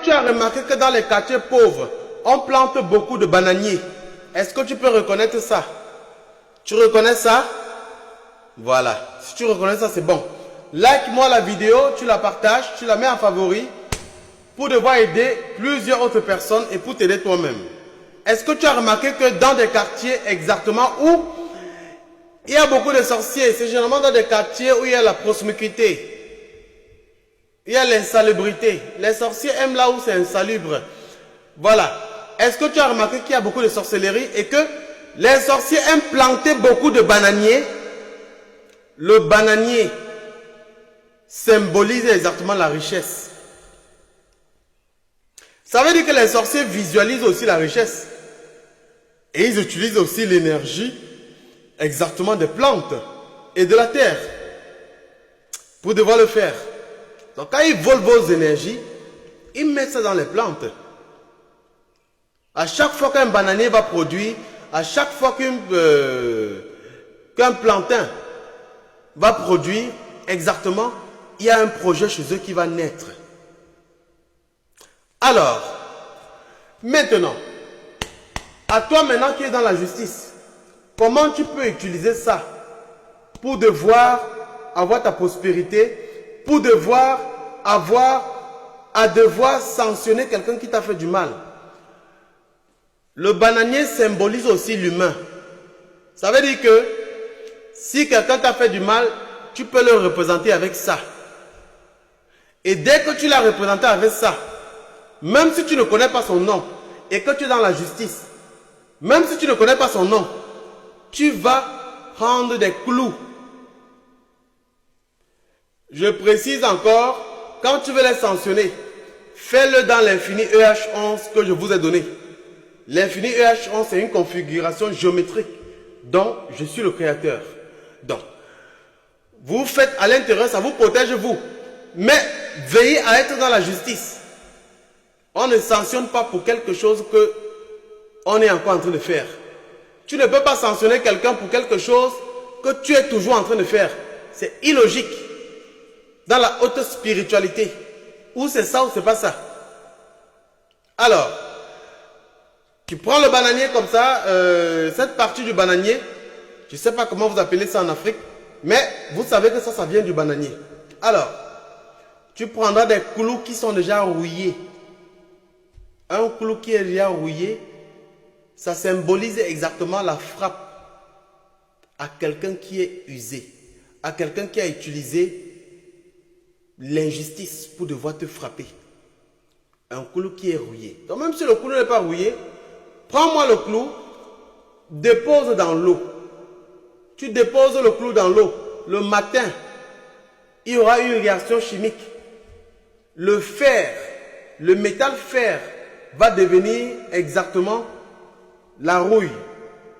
Tu as remarqué que dans les quartiers pauvres, on plante beaucoup de bananiers. Est-ce que tu peux reconnaître ça? Tu reconnais ça? Voilà. Si tu reconnais ça, c'est bon. Like-moi la vidéo, tu la partages, tu la mets en favori pour devoir aider plusieurs autres personnes et pour t'aider toi-même. Est-ce que tu as remarqué que dans des quartiers exactement où il y a beaucoup de sorciers, c'est généralement dans des quartiers où il y a la promiscuité, il y a l'insalubrité. Les sorciers aiment là où c'est insalubre. Voilà. Est-ce que tu as remarqué qu'il y a beaucoup de sorcellerie et que les sorciers aiment planter beaucoup de bananiers? Le bananier symbolise exactement la richesse. Ça veut dire que les sorciers visualisent aussi la richesse. Et ils utilisent aussi l'énergie exactement des plantes et de la terre pour devoir le faire. Donc quand ils volent vos énergies, ils mettent ça dans les plantes. À chaque fois qu'un bananier va produire, à chaque fois qu'un plantain va produire, exactement, il y a un projet chez eux qui va naître. Alors, maintenant, à toi maintenant qui es dans la justice, comment tu peux utiliser ça pour devoir avoir ta prospérité, pour devoir sanctionner quelqu'un qui t'a fait du mal? Le bananier symbolise aussi l'humain. Ça veut dire que si quelqu'un t'a fait du mal, tu peux le représenter avec ça. Et dès que tu l'as représenté avec ça, même si tu ne connais pas son nom et que tu es dans la justice, même si tu ne connais pas son nom, tu vas prendre des clous. Je précise encore, quand tu veux les sanctionner, fais-le dans l'infini EH11 que je vous ai donné. L'infini EH11, c'est une configuration géométrique dont je suis le créateur. Donc, vous faites à l'intérieur, ça vous protège vous. Mais veillez à être dans la justice. On ne sanctionne pas pour quelque chose que on est encore en train de faire. Tu ne peux pas sanctionner quelqu'un pour quelque chose que tu es toujours en train de faire. C'est illogique. Dans la haute spiritualité, ou c'est ça ou c'est pas ça. Alors, tu prends le bananier comme ça, cette partie du bananier, je ne sais pas comment vous appelez ça en Afrique, mais vous savez que ça vient du bananier. Alors, tu prendras des clous qui sont déjà rouillés. Un clou qui est déjà rouillé, ça symbolise exactement la frappe à quelqu'un qui est usé, à quelqu'un qui a utilisé l'injustice pour devoir te frapper. Un clou qui est rouillé. Donc même si le clou n'est pas rouillé, prends-moi le clou, dépose dans l'eau. Tu déposes le clou dans l'eau. Le matin, il y aura une réaction chimique. Le fer, le métal fer va devenir exactement la rouille.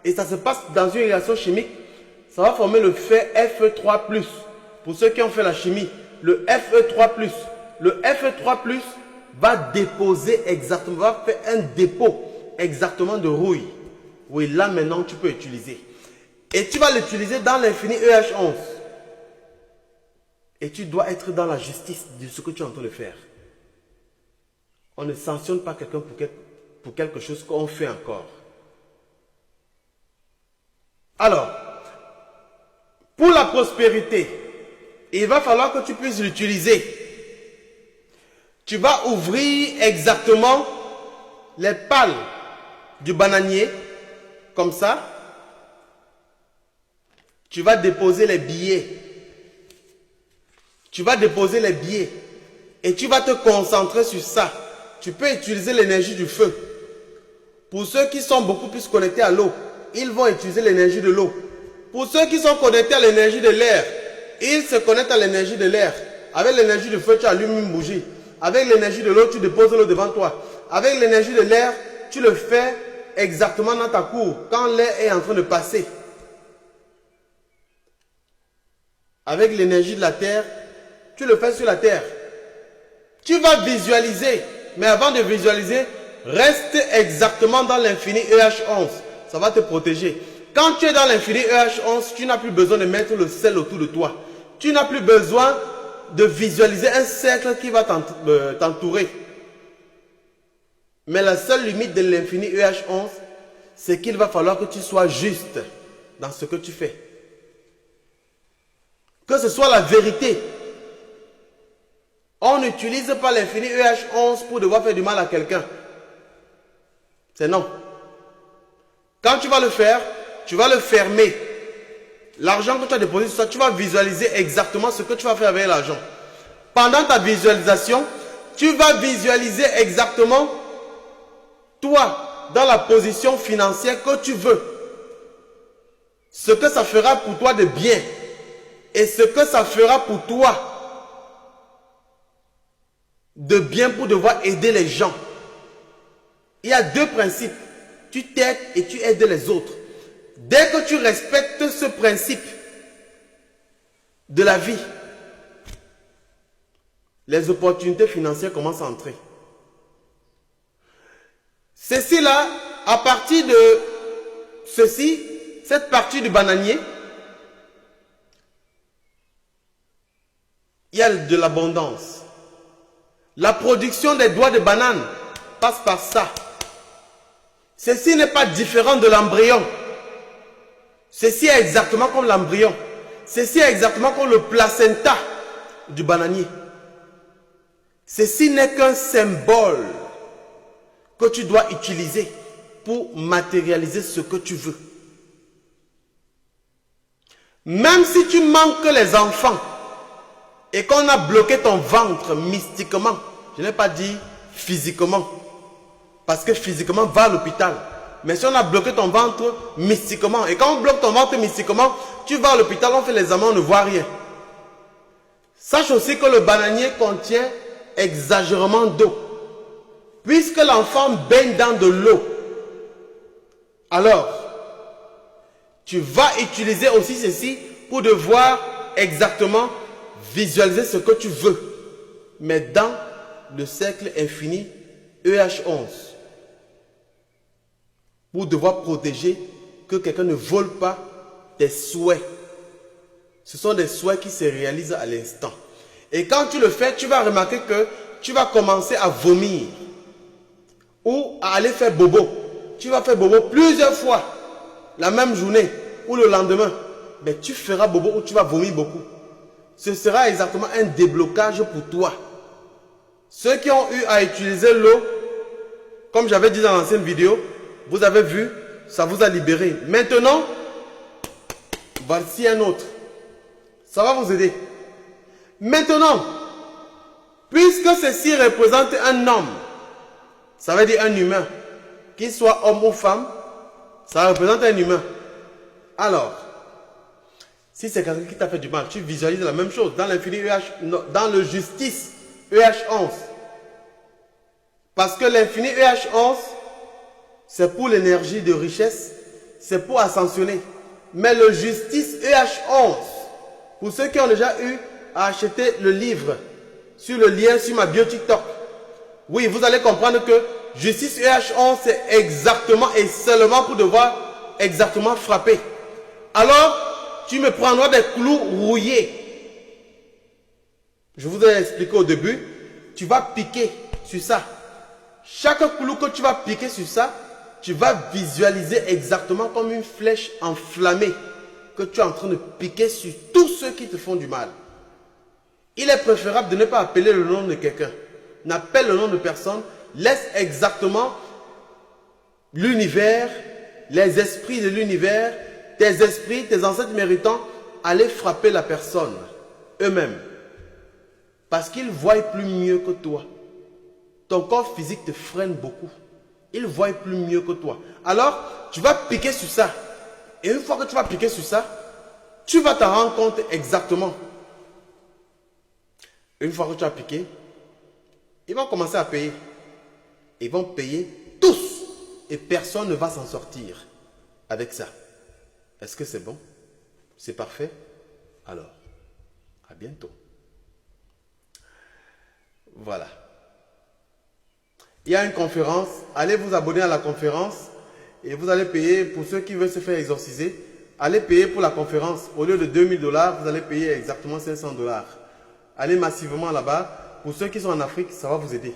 Et ça se passe dans une réaction chimique. Ça va former le fer Fe3+. Pour ceux qui ont fait la chimie, le Fe3+. Le Fe3+ va déposer exactement, va faire un dépôt exactement de rouille. Oui, là maintenant tu peux utiliser. Et tu vas l'utiliser dans l'infini EH11. Et tu dois être dans la justice de ce que tu es en train de faire. On ne sanctionne pas quelqu'un pour quelque chose qu'on fait encore. Alors, pour la prospérité, il va falloir que tu puisses l'utiliser. Tu vas ouvrir exactement les pales du bananier, comme ça. Tu vas déposer les billets. Tu vas déposer les billets. Et tu vas te concentrer sur ça. Tu peux utiliser l'énergie du feu. Pour ceux qui sont beaucoup plus connectés à l'eau, ils vont utiliser l'énergie de l'eau. Pour ceux qui sont connectés à l'énergie de l'air, ils se connectent à l'énergie de l'air. Avec l'énergie du feu, tu allumes une bougie. Avec l'énergie de l'eau, tu déposes l'eau devant toi. Avec l'énergie de l'air, tu le fais exactement dans ta cour, quand l'air est en train de passer. Avec l'énergie de la terre, tu le fais sur la terre. Tu vas visualiser, mais avant de visualiser, reste exactement dans l'infini EH11. Ça va te protéger. Quand tu es dans l'infini EH11, tu n'as plus besoin de mettre le sel autour de toi. Tu n'as plus besoin de visualiser un cercle qui va t'entourer. Mais la seule limite de l'infini EH11, c'est qu'il va falloir que tu sois juste dans ce que tu fais. Que ce soit la vérité. On n'utilise pas l'infini EH11 pour devoir faire du mal à quelqu'un. C'est non. Quand tu vas le faire, tu vas le fermer. L'argent que tu as déposé sur ça, tu vas visualiser exactement ce que tu vas faire avec l'argent. Pendant ta visualisation, tu vas visualiser exactement toi, dans la position financière que tu veux. Ce que ça fera pour toi de bien. Et ce que ça fera pour toi de bien pour devoir aider les gens. Il y a deux principes. Tu t'aides et tu aides les autres. Dès que tu respectes ce principe de la vie, les opportunités financières commencent à entrer. Ceci-là, à partir de ceci, cette partie du bananier, il y a de l'abondance. La production des doigts de banane passe par ça. Ceci n'est pas différent de l'embryon. Ceci est exactement comme l'embryon. Ceci est exactement comme le placenta du bananier. Ceci n'est qu'un symbole que tu dois utiliser pour matérialiser ce que tu veux. Même si tu manques les enfants et qu'on a bloqué ton ventre mystiquement, je n'ai pas dit physiquement, parce que physiquement, va à l'hôpital. Mais si on a bloqué ton ventre mystiquement, et quand on bloque ton ventre mystiquement, tu vas à l'hôpital, on fait les examens, on ne voit rien. Sache aussi que le bananier contient exagérément d'eau. Puisque l'enfant baigne dans de l'eau, alors, tu vas utiliser aussi ceci pour devoir exactement visualiser ce que tu veux. Mais dans le cercle infini EH11. Pour devoir protéger que quelqu'un ne vole pas tes souhaits. Ce sont des souhaits qui se réalisent à l'instant. Et quand tu le fais, tu vas remarquer que tu vas commencer à vomir. Ou à aller faire bobo. Tu vas faire bobo plusieurs fois. La même journée ou le lendemain. Mais tu feras bobo ou tu vas vomir beaucoup. Ce sera exactement un déblocage pour toi. Ceux qui ont eu à utiliser l'eau, comme j'avais dit dans l'ancienne vidéo, vous avez vu, ça vous a libéré. Maintenant, voici un autre. Ça va vous aider. Maintenant, puisque ceci représente un homme, ça veut dire un humain, qu'il soit homme ou femme, ça représente un humain. Alors, si c'est quelqu'un qui t'a fait du mal, tu visualises la même chose dans l'infini EH, dans le justice EH11. Parce que l'infini EH11, c'est pour l'énergie de richesse, c'est pour ascensionner. Mais le justice EH11, pour ceux qui ont déjà eu à acheter le livre sur le lien sur ma bio TikTok, oui, vous allez comprendre que justice EH11, c'est exactement et seulement pour devoir exactement frapper. Alors, tu me prendras des clous rouillés. Je vous ai expliqué au début, tu vas piquer sur ça. Chaque clou que tu vas piquer sur ça, tu vas visualiser exactement comme une flèche enflammée que tu es en train de piquer sur tous ceux qui te font du mal. Il est préférable de ne pas appeler le nom de quelqu'un. N'appelle le nom de personne. Laisse exactement l'univers, les esprits de l'univers, tes esprits, tes ancêtres méritants, aller frapper la personne eux-mêmes. Parce qu'ils voient plus mieux que toi. Ton corps physique te freine beaucoup. Ils voient plus mieux que toi. Alors, tu vas piquer sur ça. Et une fois que tu vas piquer sur ça, tu vas t'en rendre compte exactement. Une fois que tu as piqué, ils vont commencer à payer. Ils vont payer tous. Et personne ne va s'en sortir avec ça. Est-ce que c'est bon? C'est parfait? Alors, à bientôt. Voilà. Il y a une conférence. Allez vous abonner à la conférence. Et vous allez payer, pour ceux qui veulent se faire exorciser, allez payer pour la conférence. Au lieu de 2000 $, vous allez payer exactement 500 $. Allez massivement là-bas. Pour ceux qui sont en Afrique, ça va vous aider.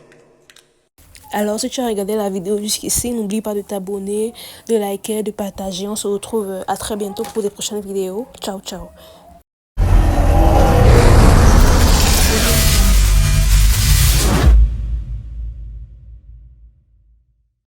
Alors, si tu as regardé la vidéo jusqu'ici, n'oublie pas de t'abonner, de liker, de partager. On se retrouve à très bientôt pour des prochaines vidéos. Ciao, ciao.